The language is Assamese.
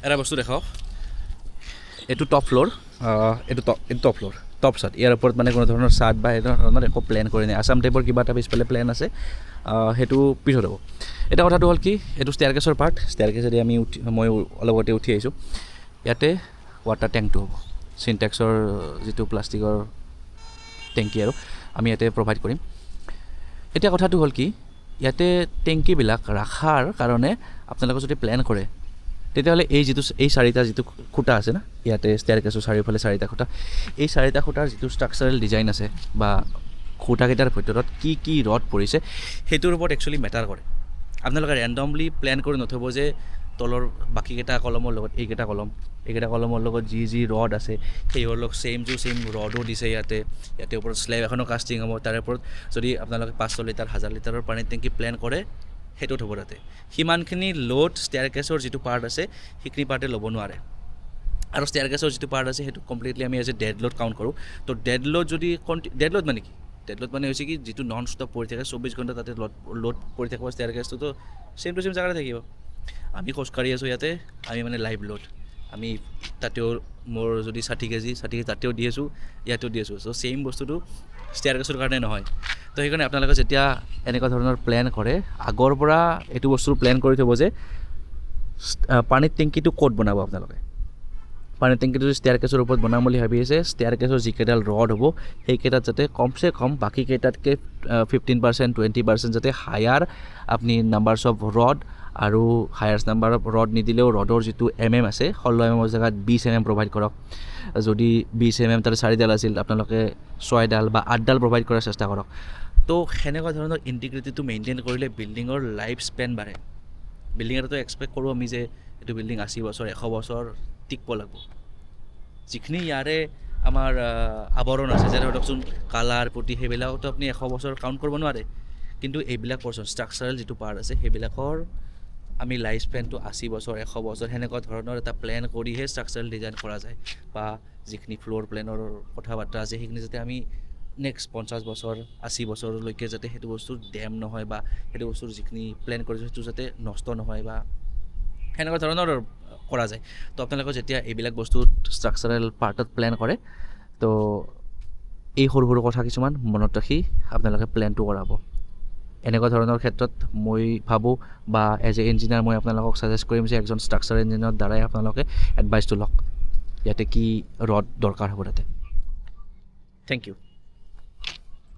এটা বস্তু দেখাওক, এইটো টপ ফ্ল'ৰ, এইটো টপ ফ্ল'ৰ, টপ চাট। ইয়াৰ ওপৰত মানে কোনো ধৰণৰ চাট বা এই ধৰণৰ একো প্লেন কৰি নাই। আছাম টাইপৰ কিবা এটা পিছফালে প্লেন আছে, সেইটো পিছত হ'ব। এটা কথাটো হ'ল কি, এইটো ষ্টেয়াৰকেছৰ পাৰ্ট। ষ্টেয়াৰকেছেদি মই অলপ আগতে উঠি আহিছোঁ। ইয়াতে ৱাটাৰ টেংকটো হ'ব, চিনটেক্সৰ যিটো প্লাষ্টিকৰ টেংকি, আৰু আমি ইয়াতে প্ৰভাইড কৰিম। এতিয়া কথাটো হ'ল কি, ইয়াতে টেংকিবিলাক ৰখাৰ কাৰণে আপোনালোকে যদি প্লেন কৰে, তেতিয়াহ'লে এই চাৰিটা যিটো খুঁটা আছে না, ইয়াতে ষ্টেয়াৰকেছৰ চাৰিওফালে চাৰিটা খুঁটা, এই চাৰিটা খুঁটাৰ যিটো ষ্ট্ৰাকচাৰেল ডিজাইন আছে বা খুঁটাকেইটাৰ ভিতৰত কি কি ৰড পৰিছে, সেইটোৰ ওপৰত একচুৱেলি মেটাৰ কৰে। আপোনালোকে ৰেণ্ডমলি প্লেন কৰি নথ'ব যে তলৰ বাকীকেইটা কলমৰ লগত এইকেইটা কলমৰ লগত যি ৰড আছে সেইবোৰ লগত ছেইম ৰডো দিছে। ইয়াতে ওপৰত শ্লেব এখনো কাষ্টিং হ'ব। তাৰে ওপৰত যদি আপোনালোকে 500 লিটাৰ 1000 লিটাৰৰ পানীৰ টেংকি প্লেন কৰে, সেইটোত হ'ব। তাতে সিমানখিনি লোড ষ্টেয়াৰকেছৰ যিটো পাৰ্ট আছে সেইখিনি পাৰ্টে ল'ব নোৱাৰে। আৰু ষ্টেয়াৰকেছৰ যিটো পাৰ্ট আছে সেইটো কমপ্লিটলি আমি as a dead load count কৰোঁ। তো ডেড লোড যদি ডেড লোড মানে কি, ডেড লোড মানে হৈছে কি, যিটো নন ষ্টপ পৰি থাকে 24 ঘণ্টা তাতে লোড পৰি থাকিব ষ্টেয়াৰকেছটোতো ছেম টু ছেম জেগাতে থাকিব। আমি খোজকাঢ়ি আছোঁ ইয়াতে, আমি মানে লাইভ লোড, আমি তাতেও মোৰ যদি 60 কেজি তাতেও দি আছোঁ, ইয়াতেও দি আছোঁ। চ' ছেইম বস্তুটো ষ্টেয়াৰকেছৰ কাৰণে নহয়। তো সেইকাৰণে আপোনালোকে যেতিয়া এনেকুৱা ধৰণৰ প্লেন কৰে, আগৰ পৰা এইটো বস্তু প্লেন কৰি থ'ব যে পানীৰ টেংকিটো ক'ত বনাব। আপোনালোকে পানীৰ টেংকিটো যদি ষ্টেয়াৰকেছৰ ওপৰত বনাম বুলি ভাবি আছে, ষ্টেয়াৰকেছৰ যিকেইডাল ৰড হ'ব সেইকেইটাত যাতে কমচে কম বাকীকেইটাতকৈ 15% 20% যাতে হায়াৰ আপুনি নাম্বাৰছ অফ ৰড, আৰু হায়েষ্ট নাম্বাৰ অফ ৰড নিদিলেও ৰডৰ যিটো আছে 16 mm জেগাত 20 mm প্ৰভাইড কৰক। যদি 20 mm তাতে 4ডাল আছিল, আপোনালোকে 6ডাল বা 8ডাল প্ৰভাইড কৰাৰ চেষ্টা কৰক। তো সেনেকুৱা ধৰণৰ ইণ্টিগ্ৰিটিটো মেইনটেইন কৰিলে বিল্ডিঙৰ লাইফ স্পেন বাঢ়ে। বিল্ডিং এটাতো এক্সপেক্ট কৰোঁ আমি যে এইটো বিল্ডিং 80 বছৰ 100 বছৰ টিকিব লাগিব। যিখিনি ইয়াৰে আমাৰ আৱৰণ আছে, যেনে ধৰকচোন কালাৰ পুটি, সেইবিলাকতো আপুনি 100 বছৰ কাউণ্ট কৰিব নোৱাৰে। কিন্তু এইবিলাক পৰ্চন ষ্ট্ৰাকচাৰেল যিটো পাৰ্ট আছে সেইবিলাকৰ আমি লাইফ স্পেনটো 80 বছৰ 100 বছৰ সেনেকুৱা ধৰণৰ এটা প্লেন কৰিহে ষ্ট্ৰাকচাৰেল ডিজাইন কৰা যায়। বা যিখিনি ফ্ল'ৰ প্লেনৰ কথা বাৰ্তা আছে সেইখিনি যাতে আমি নেক্সট 50 বছৰ 80 বছৰলৈকে যাতে সেইটো বস্তুৰ ডেম নহয়, বা সেইটো বস্তুৰ যিখিনি প্লেন কৰিছোঁ সেইটো যাতে নষ্ট নহয়, বা সেনেকুৱা ধৰণৰ কৰা যায়। তো আপোনালোকে যেতিয়া এইবিলাক বস্তু ষ্ট্ৰাকচাৰেল পাৰ্টত প্লেন কৰে, তো এই সৰু সৰু কথা কিছুমান মনত ৰাখি আপোনালোকে প্লেনটো কৰাব। এনেকুৱা ধৰণৰ ক্ষেত্ৰত মই ভাবোঁ, বা এজ এ ইঞ্জিনিয়াৰ মই আপোনালোকক ছাজেষ্ট কৰিম যে এজন ষ্ট্ৰাকচাৰ ইঞ্জিনিয়াৰৰ দ্বাৰাই আপোনালোকে এডভাইচটো লওক, ইয়াতে কি ৰড দৰকাৰ হ'ব তাতে। Thank U.